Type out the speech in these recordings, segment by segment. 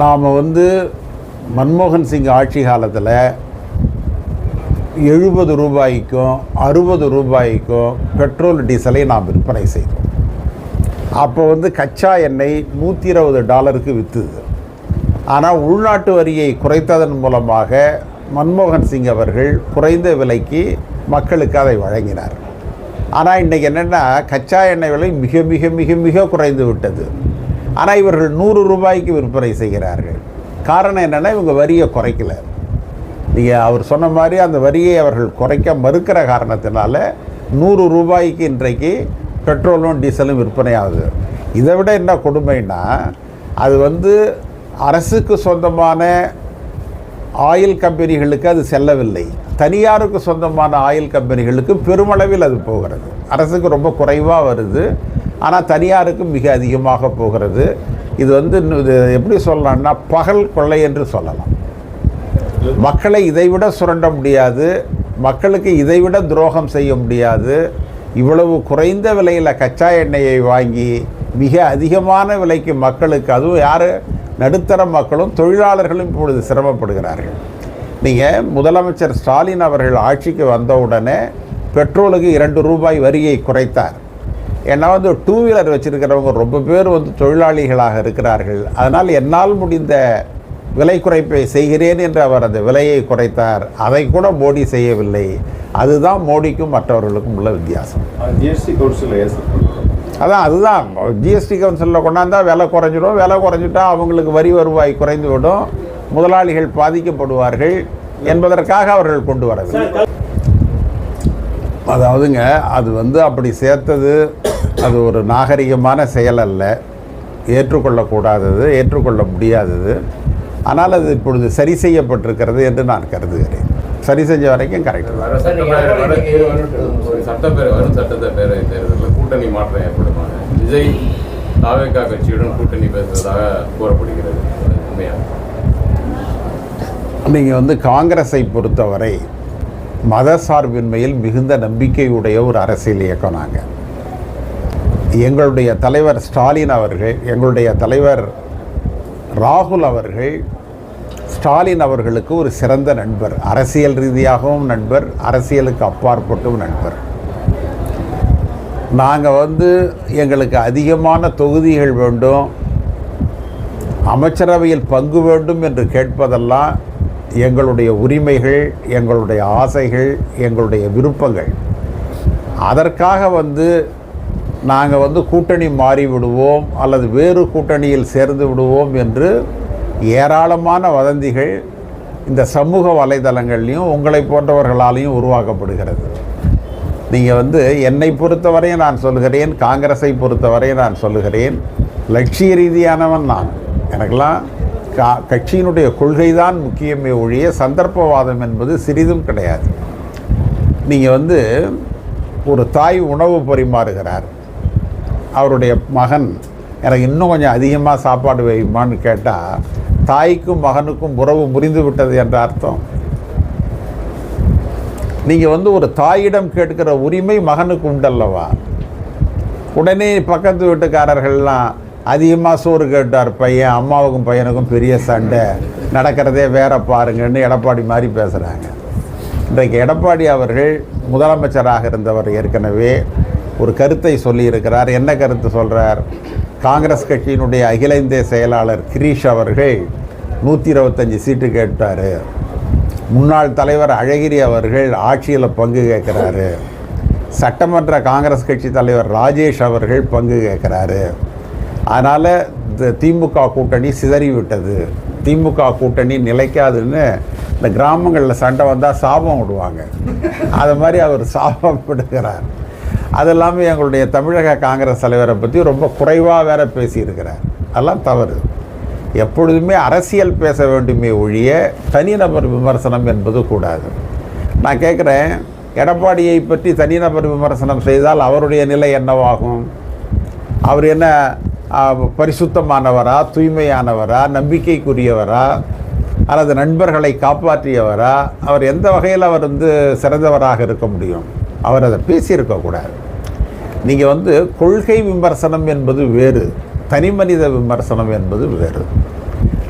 நாம் மன்மோகன் சிங் ஆட்சி காலத்தில் 70 ரூபாய்க்கும் 60 ரூபாய்க்கும் பெட்ரோல் டீசலை நாம் விற்பனை செய்தோம். அப்போ கச்சா எண்ணெய் $120 விற்றுது. ஆனால் உள்நாட்டு வரியை குறைத்ததன் மூலமாக மன்மோகன் சிங் அவர்கள் குறைந்த விலைக்கு மக்களுக்கு அதை வழங்கினார். ஆனால் இன்றைக்கி என்னென்னா கச்சா எண்ணெய் விலை மிக மிக மிக மிக குறைந்து விட்டது. ஆனால் இவர்கள் 100 ரூபாய்க்கு விற்பனை செய்கிறார்கள். காரணம் என்னென்னா இவங்க வரியை குறைக்கல. நீங்கள் அவர் சொன்ன மாதிரி அந்த வரியை அவர்கள் குறைக்க மறுக்கிற காரணத்தினால 100 ரூபாய்க்கு இன்றைக்கு பெட்ரோலும் டீசலும் விற்பனை ஆகுது. இதை விட என்ன கொடுமைன்னா அது அரசுக்கு சொந்தமான ஆயில் கம்பெனிகளுக்கு அது செல்லவில்லை. தனியாருக்கு சொந்தமான ஆயில் கம்பெனிகளுக்கு பெருமளவில் அது போகிறது. அரசுக்கு ரொம்ப குறைவாக வருது, ஆனால் தனியாருக்கு மிக அதிகமாக போகிறது. இது இது எப்படி சொல்லலாம்னா பகல் கொள்ளை என்று சொல்லலாம். மக்களை இதைவிட சுரண்ட முடியாது, மக்களுக்கு இதைவிட துரோகம் செய்ய முடியாது. இவ்வளவு குறைந்த விலையில் கச்சா எண்ணெயை வாங்கி மிக அதிகமான விலைக்கு மக்களுக்கு, அதுவும் யார், நடுத்தர மக்களும் தொழிலாளர்களும் இப்பொழுது சிரமப்படுகிறார்கள். நீங்கள் முதலமைச்சர் ஸ்டாலின் அவர்கள் ஆட்சிக்கு வந்தவுடனே பெட்ரோலுக்கு 2 ரூபாய் வரியை குறைத்தார். ஏன்னா 2 வீலர் வச்சுருக்கிறவங்க ரொம்ப பேர் தொழிலாளிகளாக இருக்கிறார்கள். அதனால் என்னால் முடிந்த விலை குறைப்பை செய்கிறேன் என்று அவர் அந்த விலையை குறைத்தார். அதை கூட மோடி செய்யவில்லை. அதுதான் மோடிக்கும் மற்றவர்களுக்கும் உள்ள வித்தியாசம். ஜிஎஸ்டி கவுன்சில் அதுதான் ஜிஎஸ்டி கவுன்சிலில் கொண்டாந்தா விலை குறைஞ்சிடும். விலை குறைஞ்சிட்டா அவங்களுக்கு வரி வருவாய் குறைந்து விடும், முதலாளிகள் பாதிக்கப்படுவார்கள் என்பதற்காக அவர்கள் கொண்டு வரவில்லை. அதாவதுங்க அது அப்படி சேர்த்தது அது ஒரு நாகரிகமான செயல் அல்ல, ஏற்றுக்கொள்ளக்கூடாதது, ஏற்றுக்கொள்ள முடியாதது. ஆனால் அது இப்பொழுது சரி செய்யப்பட்டிருக்கிறது என்று நான் கருதுகிறேன். சரி செஞ்ச வரைக்கும் கரெக்ட். சட்டப்பேரவை தேர்தலில் கூட்டணி மாற்றம் ஏற்படுமாக விஜய் தாவேகா கட்சியுடன் கூட்டணி பேசுவதாக கூறப்படுகிறது. நீங்கள் காங்கிரஸை பொறுத்தவரை மத சார்பின்மையில் மிகுந்த நம்பிக்கையுடைய ஒரு அரசியல் இயக்கம். நாங்கள் எங்களுடைய தலைவர் ஸ்டாலின் அவர்கள், எங்களுடைய தலைவர் ராகுல் அவர்கள் ஸ்டாலின் அவர்களுக்கு ஒரு சிறந்த நண்பர், அரசியல் ரீதியாகவும் நண்பர், அரசியலுக்கு அப்பாற்பட்டும் நண்பர். நாங்கள் எங்களுக்கு அதிகமான தொகுதிகள் வேண்டும், அமைச்சரவையில் பங்கு வேண்டும் என்று கேட்பதெல்லாம் எங்களுடைய உரிமைகள், எங்களுடைய ஆசைகள், எங்களுடைய விருப்பங்கள். அதற்காக நாங்கள் கூட்டணி மாறிவிடுவோம் அல்லது வேறு கூட்டணியில் சேர்ந்து விடுவோம் என்று ஏராளமான வதந்திகள் இந்த சமூக வலைதளங்கள்லையும் உங்களை போன்றவர்களாலையும் உருவாக்கப்படுகிறது. நீங்கள் என்னை பொறுத்தவரையும் நான் சொல்லுகிறேன், காங்கிரஸை பொறுத்தவரையும் நான் சொல்லுகிறேன், லட்சிய ரீதியானவன் நான். எனக்கெல்லாம் கட்சியினுடைய கொள்கை தான் முக்கியமே ஒழிய சந்தர்ப்பவாதம் என்பது சிறிதும் கிடையாது. நீங்கள் ஒரு தாய் உணவு பரிமாறுகிறார், அவருடைய மகன் எனக்கு இன்னும் கொஞ்சம் அதிகமாக சாப்பாடு வைமான்னு கேட்டால் தாய்க்கும் மகனுக்கும் உறவு முறிந்து விட்டது என்ற அர்த்தம். நீங்கள் ஒரு தாயிடம் கேட்கிற உரிமை மகனுக்கு உண்டல்லவா? உடனே பக்கத்து வீட்டுக்காரர்கள்லாம் அதிகமாக சோறு கேட்டார் பையன், அம்மாவுக்கும் பையனுக்கும் பெரிய சண்டை நடக்கிறதே வேற பாருங்கன்னு எடப்பாடி மாதிரி பேசுகிறாங்க. இன்றைக்கு எடப்பாடி அவர்கள் முதலமைச்சராக இருந்தவர் ஏற்கனவே ஒரு கருத்தை சொல்லியிருக்கிறார். என்ன கருத்து சொல்கிறார்? காங்கிரஸ் கட்சியினுடைய அகில இந்திய செயலாளர் கிரீஷ் அவர்கள் 125 சீட்டு கேட்டார். முன்னாள் தலைவர் அழகிரி அவர்கள் ஆட்சியில் பங்கு கேட்குறாரு. சட்டமன்ற காங்கிரஸ் கட்சி தலைவர் ராஜேஷ் அவர்கள் பங்கு கேட்குறாரு. அதனால் திமுக கூட்டணி சிதறிவிட்டது, திமுக கூட்டணி நிலைக்காதுன்னு இந்த கிராமங்களில் சண்டை வந்தால் சாபம் விடுவாங்க. அது மாதிரி அவர் சாபம் விடுகிறார். அது இல்லாமல் எங்களுடைய தமிழக காங்கிரஸ் தலைவரை பற்றி ரொம்ப குறைவாக வேற பேசியிருக்கிறார். அதெல்லாம் தவறு. எப்பொழுதுமே அரசியல் பேச வேண்டுமே ஒழிய தனிநபர் விமர்சனம் என்பது கூடாது. நான் கேட்குறேன், எடப்பாடியை பற்றி தனிநபர் விமர்சனம் செய்தால் அவருடைய நிலை என்னவாகும்? அவர் என்ன பரிசுத்தமானவரா, தூய்மையானவரா, நம்பிக்கைக்குரியவரா, அல்லது நண்பர்களை காப்பாற்றியவரா? அவர் எந்த வகையில் அவர் சிறந்தவராக இருக்க முடியும்? அவர் அதை பேசியிருக்கக்கூடாது. நீங்கள் கொள்கை விமர்சனம் என்பது வேறு, தனி மனித விமர்சனம் என்பது வேறு.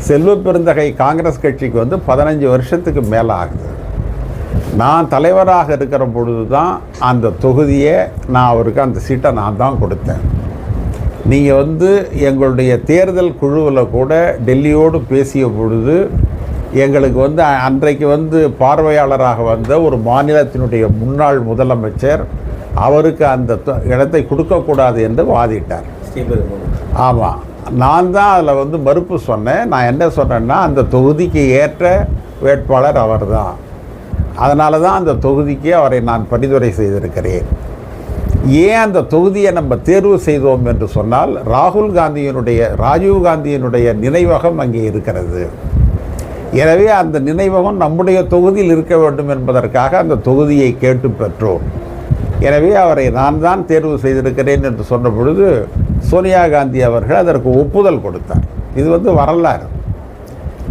செல்வ பெருந்தகை காங்கிரஸ் கட்சிக்கு வந்து 15 வருஷத்துக்கு மேலே ஆகுது. நான் தலைவராக இருக்கிற பொழுது தான் அந்த தொகுதியை நான் அவருக்கு அந்த சீட்டை நான் தான் கொடுத்தேன். நீங்கள் வந்து எங்களுடைய தேர்தல் குழுவில் கூட டெல்லியோடு பேசிய பொழுது எங்களுக்கு வந்து அன்றைக்கு வந்து பார்வையாளராக வந்த ஒரு மாநிலத்தினுடைய முன்னாள் முதலமைச்சர் அவருக்கு அந்த இடத்தை கொடுக்கக்கூடாது என்று வாதிட்டார். ஆமாம், நான் தான் அதில் வந்து மறுப்பு சொன்னேன். நான் என்ன சொன்னேன்னா, அந்த தொகுதிக்கு ஏற்ற வேட்பாளர் அவர் தான், அதனால தான் அந்த தொகுதிக்கு அவரை நான் பரிந்துரை செய்திருக்கிறேன். ஏன் அந்த தொகுதியை நம்ம தேர்வு செய்தோம் என்று சொன்னால், ராஜீவ் காந்தியினுடைய நினைவகம் அங்கே இருக்கிறது. எனவே அந்த நினைவகம் நம்முடைய தொகுதியில் இருக்க வேண்டும் என்பதற்காக அந்த தொகுதியை கேட்டு பெற்றோம். எனவே அவரை நான் தான் தேர்வு செய்திருக்கிறேன் என்று சொன்ன பொழுது சோனியா காந்தி அவர்கள் அதற்கு ஒப்புதல் கொடுத்தார். இது வந்து வரலாறு.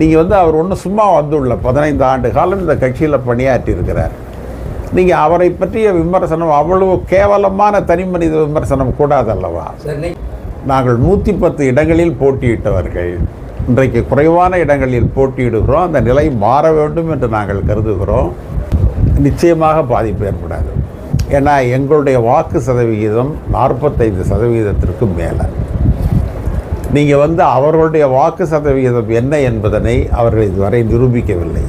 நீங்கள் வந்து அவர் ஒன்றும் சும்மா வந்துள்ள 15 ஆண்டு காலம் இந்த கட்சியில் பணியாற்றியிருக்கிறார். நீங்கள் அவரை பற்றிய விமர்சனம் அவ்வளவு கேவலமான தனி மனித விமர்சனம் கூடாதல்லவா? நாங்கள் 110 இடங்களில் போட்டியிட்டவர்கள் இன்றைக்கு குறைவான இடங்களில் போட்டியிடுகிறோம். அந்த நிலை மாற வேண்டும் என்று நாங்கள் கருதுகிறோம். நிச்சயமாக பாதிப்பு ஏற்படாது. ஏன்னா எங்களுடைய வாக்கு சதவிகிதம் 45% மேலே. நீங்கள் வந்து அவர்களுடைய வாக்கு சதவிகிதம் என்ன என்பதனை அவர்கள் இதுவரை நிரூபிக்கவில்லை.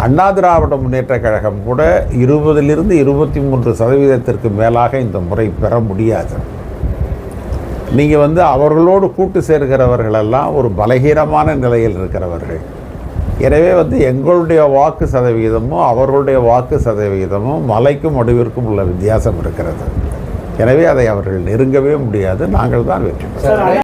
அண்ணா திராவிட முன்னேற்ற கழகம் கூட 20லிருந்து 23% மேலாக இந்த முறை பெற முடியாது. நீங்கள் வந்து அவர்களோடு கூட்டு சேர்கிறவர்களெல்லாம் ஒரு பலகீனமான நிலையில் இருக்கிறவர்கள். எனவே வந்து எங்களுடைய வாக்கு சதவிகிதமும் அவர்களுடைய வாக்கு சதவிகிதமும் மலைக்கும் மடுவிற்கும் உள்ள வித்தியாசம் இருக்கிறது. எனவே அதை அவர்கள் நெருங்கவே முடியாது. நாங்கள் தான் வெற்றி பெறுவோம்.